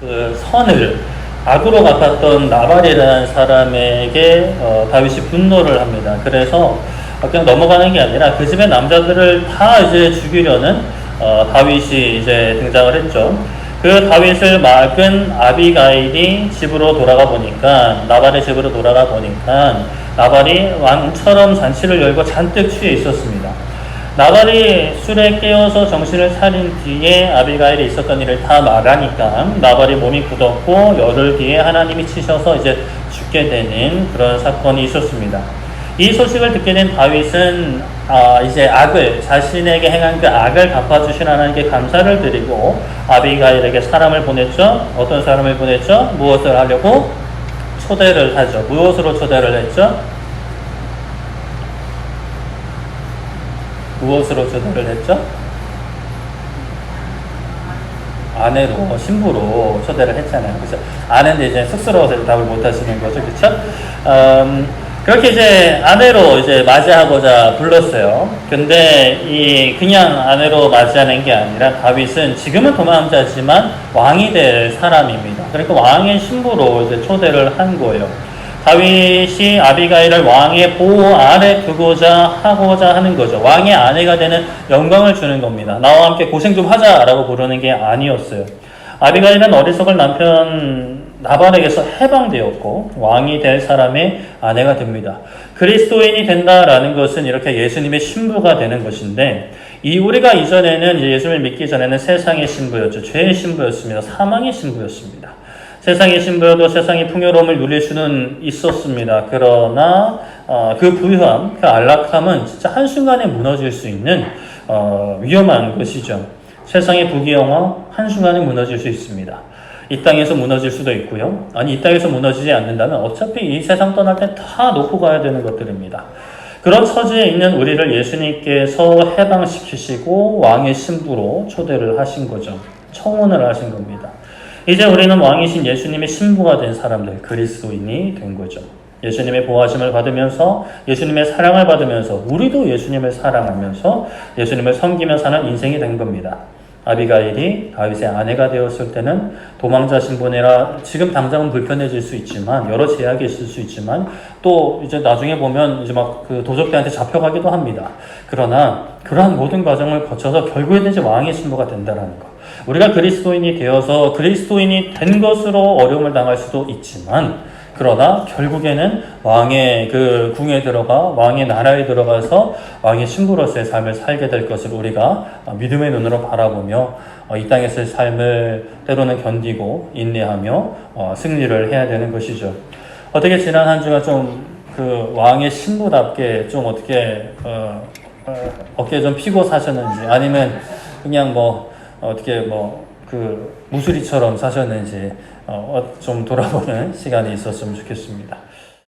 그 선을 악으로 갚았던 나발이라는 사람에게 다윗이 분노를 합니다. 그래서 그냥 넘어가는 게 아니라 그 집의 남자들을 다 이제 죽이려는 다윗이 이제 등장을 했죠. 그 다윗을 막은 아비가일이 집으로 돌아가 보니까, 나발의 집으로 돌아가 보니까 나발이 왕처럼 잔치를 열고 잔뜩 취해 있었습니다. 나발이 술에 깨어서 정신을 차린 뒤에 아비가일이 있었던 일을 다 말하니까 나발이 몸이 굳었고 열흘 뒤에 하나님이 치셔서 이제 죽게 되는 그런 사건이 있었습니다. 이 소식을 듣게 된 다윗은 이제 자신에게 행한 그 악을 갚아주신 하나님께 감사를 드리고 아비가일에게 사람을 보냈죠. 어떤 사람을 보냈죠? 무엇을 하려고? 초대를 하죠. 무엇으로 초대를 했죠? 무엇으로 초대를 했죠? 아내로, 신부로 초대를 했잖아요. 그죠? 아내인데 이제 쑥스러워서 답을 못 하시는 거죠. 그쵸? 그렇게 이제 아내로 이제 맞이하고자 불렀어요. 근데 그냥 아내로 맞이하는 게 아니라 다윗은 지금은 도망자지만 왕이 될 사람입니다. 그러니까 왕의 신부로 이제 초대를 한 거예요. 다윗이 아비가일을 왕의 보호 아래 두고자 하고자 하는 거죠. 왕의 아내가 되는 영광을 주는 겁니다. 나와 함께 고생 좀 하자라고 부르는 게 아니었어요. 아비가일은 어리석은 남편 나발에게서 해방되었고 왕이 될 사람의 아내가 됩니다. 그리스도인이 된다라는 것은 이렇게 예수님의 신부가 되는 것인데, 우리가 이전에는 이제 예수님을 믿기 전에는 세상의 신부였죠. 죄의 신부였습니다. 사망의 신부였습니다. 세상의 신부여도 세상의 풍요로움을 누릴 수는 있었습니다. 그러나 그 부유함, 그 안락함은 진짜 한순간에 무너질 수 있는 위험한 것이죠. 세상의 부귀영화 한순간에 무너질 수 있습니다. 이 땅에서 무너질 수도 있고요. 이 땅에서 무너지지 않는다면 어차피 이 세상 떠날 때 다 놓고 가야 되는 것들입니다. 그런 처지에 있는 우리를 예수님께서 해방시키시고 왕의 신부로 초대를 하신 거죠. 청혼을 하신 겁니다. 이제 우리는 왕이신 예수님의 신부가 된 사람들, 그리스도인이 된 거죠. 예수님의 보호하심을 받으면서, 예수님의 사랑을 받으면서, 우리도 예수님을 사랑하면서 예수님을 섬기며 사는 인생이 된 겁니다. 아비가일이 다윗의 아내가 되었을 때는 도망자 신분이라 지금 당장은 불편해질 수 있지만, 여러 제약이 있을 수 있지만, 또 이제 나중에 보면 이제 막 그 도적들한테 잡혀가기도 합니다. 그러나 그러한 모든 과정을 거쳐서 결국에는 이제 왕의 신부가 된다라는 것. 우리가 그리스도인이 되어서 그리스도인이 된 것으로 어려움을 당할 수도 있지만, 그러나 결국에는 왕의 그 궁에 들어가 왕의 나라에 들어가서 왕의 신부로서의 삶을 살게 될 것을 우리가 믿음의 눈으로 바라보며 이 땅에서의 삶을 때로는 견디고 인내하며 승리를 해야 되는 것이죠. 어떻게 지난 한 주가 좀 그 왕의 신부답게 좀 어떻게 어깨 좀 피고 사셨는지, 아니면 그냥 어떻게 그 무수리처럼 사셨는지 좀 돌아보는 시간이 있었으면 좋겠습니다.